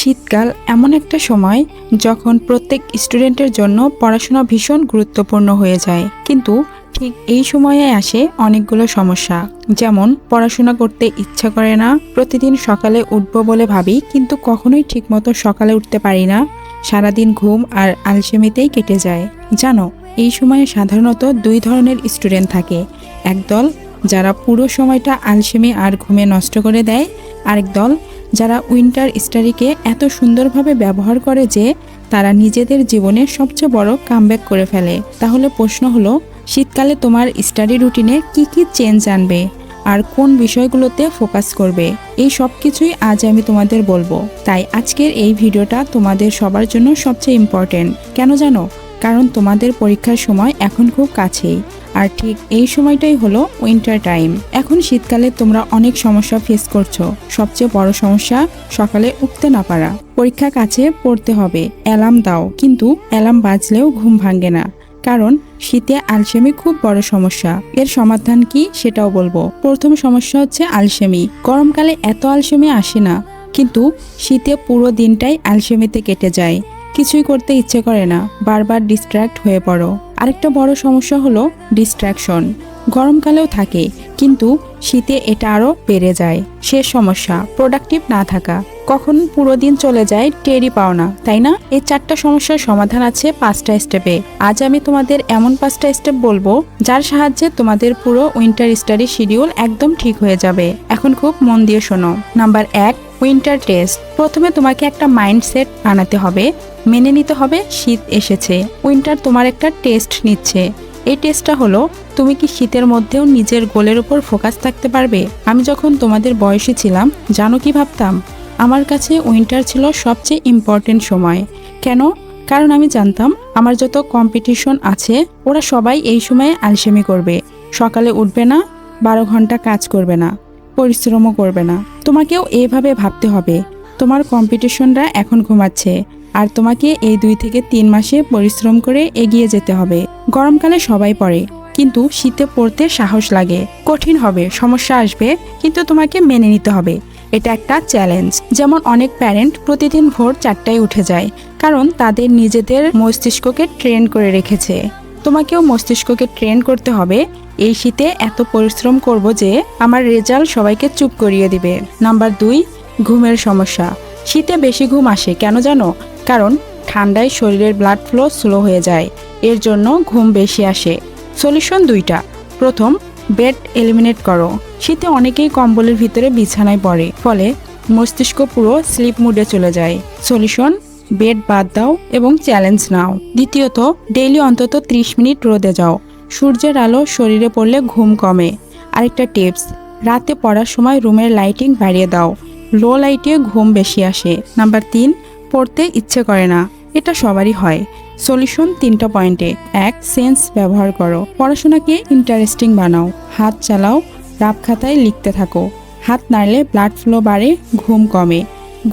শীতকাল এমন একটা সময় যখন প্রত্যেক স্টুডেন্টের জন্য পড়াশোনা ভীষণ গুরুত্বপূর্ণ হয়ে যায়, কিন্তু ঠিক এই সময়ে আসে অনেকগুলো সমস্যা। যেমন পড়াশোনা করতে ইচ্ছা করে না, প্রতিদিন সকালে উঠবো বলে ভাবি কিন্তু কখনোই ঠিকমতো সকালে উঠতে পারি না, সারাদিন ঘুম আর আলসেমিতেই কেটে যায়। জানো, এই সময়ে সাধারণত দুই ধরনের স্টুডেন্ট থাকে। একদল যারা পুরো সময়টা আলসেমি আর ঘুমে নষ্ট করে দেয়, আরেক দল যারা উইন্টার স্টাডিকে এত সুন্দরভাবে ব্যবহার করে যে তারা নিজেদের জীবনে সবচেয়ে বড় কামব্যাক করে ফেলে। তাহলে প্রশ্ন হলো, শীতকালে তোমার স্টাডি রুটিনে কি কি চেঞ্জ আনবে আর কোন বিষয়গুলোতে ফোকাস করবে, এই সব কিছুই আজ আমি তোমাদের বলবো। তাই আজকের এই ভিডিওটা তোমাদের সবার জন্য সবচেয়ে ইম্পর্টেন্ট। কেন জানো? কারণ তোমাদের পরীক্ষার সময় এখন খুব কাছেই, আর ঠিক এই সময়টাই হলো উইন্টার টাইম। এখন শীতকালে তোমরা অনেক সমস্যা ফেস করছো। সবচেয়ে বড় সমস্যা সকালে উঠতে না পারা। পরীক্ষা কাছে পড়তে হবে, অ্যালার্ম দাও, কিন্তু অ্যালার্ম বাজলেও ঘুম ভাঙে না। কারণ শীতে আলসেমি খুব বড় সমস্যা। এর সমাধান কি সেটাও বলবো। প্রথম সমস্যা হচ্ছে আলসেমি। গরমকালে এত আলসেমি আসে না, কিন্তু শীতে পুরো দিনটাই আলসেমিতে কেটে যায়। কিছুই করতে ইচ্ছে করে না, বারবার ডিস্ট্র্যাক্ট হয়ে পড়ো। আরেকটা বড় সমস্যা হলো ডিস্ট্র্যাকশন। গরমকালেও থাকে, কিন্তু শীতে এটা আরও বেড়ে যায়। শেষ সমস্যা প্রোডাক্টিভ না থাকা। কখন পুরো দিন চলে যায় টেরই পাও না, তাই না? এই চারটা সমস্যার সমাধান আছে 5টা স্টেপে। আজ আমি তোমাদের এমন 5টা স্টেপ বলবো যার সাহায্যে তোমাদের পুরো উইন্টার স্টাডি শিডিউল একদম ঠিক হয়ে যাবে। এখন খুব মন দিয়ে শোনো। Number 1, winter test. প্রথমে তোমাকে একটা মাইন্ডসেট বানাতে হবে, মেনে নিতে হবে শীত এসেছে। উইন্টার তোমার একটা টেস্ট নিচ্ছে। এই টেস্টটা হলো, তুমি কি শীতের মধ্যেও নিজের গোলের উপর ফোকাস থাকতে পারবে? আমি যখন তোমাদের বয়সে ছিলাম, জানো কি ভাবতাম? আমার কাছে উইন্টার ছিল সবচেয়ে ইম্পর্টেন্ট সময়। কেন? কারণ আমি জানতাম আমার যত কম্পিটিশন আছে ওরা সবাই এই সময়ে আলসেমি করবে, সকালে উঠবে না, 12 ঘন্টা কাজ করবে না, পরিশ্রমও করবে না। তোমাকেও এইভাবে ভাবতে হবে। তোমার কম্পিটিশনরা এখন ঘুমাচ্ছে, আর তোমাকে এই 2 থেকে 3 মাসে পরিশ্রম করে এগিয়ে যেতে হবে। গরমকালে সবাই পড়ে, কিন্তু শীতে পড়তে সাহস লাগে। কঠিন হবে, সমস্যা আসবে, কিন্তু তোমাকে মেনে নিতে হবে। এটা একটা চ্যালেঞ্জ। যেমন অনেক প্যারেন্ট প্রতিদিন ভোর 4টায় উঠে যায়, কারণ তাদের নিজেদের মস্তিষ্ককে ট্রেন করে রেখেছে। তোমাকেও মস্তিষ্ককে ট্রেন করতে হবে, এই শীতে এত পরিশ্রম করব যে আমার রেজাল্ট সবাইকে চুপ করিয়ে দিবে। নাম্বার 2, ঘুমের সমস্যা। শীতে বেশি ঘুম আসে কেন জানো? কারণ ঠান্ডায় শরীরের ব্লাড ফ্লো স্লো হয়ে যায়, এর জন্য ঘুম বেশি আসে। সলিউশন 2টা। প্রথম, বেড এলিমিনেট করো। শীতে অনেকেই কম্বলের ভিতরে বিছানায় পড়ে, ফলে মস্তিষ্ক পুরো স্লিপ মুডে চলে যায়। সলিউশন, বেড বাদ দাও এবং চ্যালেঞ্জ নাও। দ্বিতীয়ত, ডেইলি অন্তত 30 মিনিট রোদে যাও। সূর্যের আলো শরীরে পড়লে ঘুম কমে। আরেকটা টিপস, রাতে পড়ার সময় রুমের লাইটিং বাড়িয়ে দাও। লো লাইটে ঘুম বেশি আসে। নাম্বার 3, পড়তে ইচ্ছে করে না। এটা সবারই হয়। সলিউশন 3টা পয়েন্টে। 1, সেন্স ব্যবহার করো। পড়াশোনাকে ইন্টারেস্টিং বানাও। হাত চালাও, রাব খাতায় লিখতে থাকো। হাত নাড়লে ব্লাড ফ্লো বাড়ে, ঘুম কমে।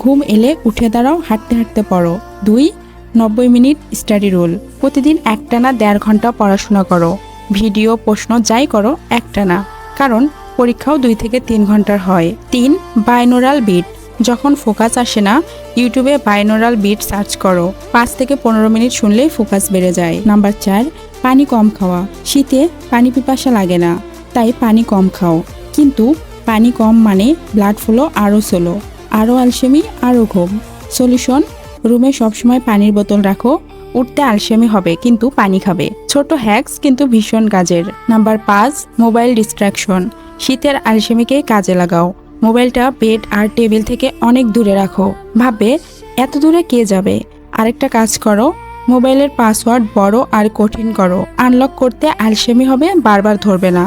ঘুম এলে উঠে দাঁড়াও, হাঁটতে হাঁটতে পড়ো। 2, 90 মিনিট স্টাডি রুল। প্রতিদিন একটানা 1.5 ঘন্টা পড়াশোনা করো। ভিডিও, প্রশ্ন যাই করো একটানা, কারণ পরীক্ষাও 2 থেকে 3 ঘন্টার হয়। 3, বাইনোরাল বিট। যখন ফোকাস আসে না, ইউটিউবে বাইনোরাল বিট সার্চ করো। 5 থেকে 15 মিনিট শুনলেই ফোকাস বেড়ে যায়। নাম্বার 4, পানি কম খাওয়া। শীতে পানি পিপাসা লাগে না, তাই পানি কম খাও। কিন্তু পানি কম মানে ব্লাড ফ্লো আরও স্লো, আরও আলসেমি, আরও ঘুম। সলিউশন, রুমে সবসময় পানির বোতল রাখো। উঠতে আলসেমি হবে, কিন্তু পানি খাবে। ছোট হ্যাকস কিন্তু ভীষণ কাজের। Number 5, mobile distraction. শীতের আলসেমিকে কাজে লাগাও। মোবাইলটা বেড আর টেবিল থেকে অনেক দূরে রাখো। ভাববে এত দূরে কে যাবে? আরেকটা কাজ করো, মোবাইলের পাসওয়ার্ড বড় আর কঠিন করো। আনলক করতে আলসেমি হবে, বারবার ধরবে না।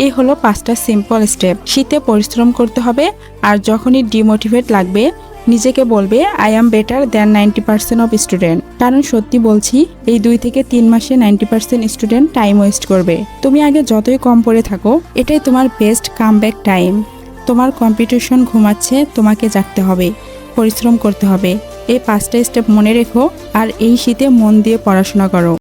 এই হলো 5টা সিম্পল স্টেপ। শীতে পরিশ্রম করতে হবে, আর যখনই ডিমোটিভেট লাগবে নিজেকে বলবে I am better than 90% of student. কারণ সত্যি বলছি, এই 2 থেকে 3 মাসে 90% স্টুডেন্ট টাইম ওয়েস্ট করবে। তুমি আগে যতই কম পড়ে থাকো, এটাই তোমার বেস্ট কামব্যাক টাইম। তোমার কম্পিটিশন ঘুমাচ্ছে, তোমাকে জাগতে হবে, পরিশ্রম করতে হবে। এই 5টা স্টেপ মনে রেখো, আর এই শীতে মন দিয়ে পড়াশোনা করো।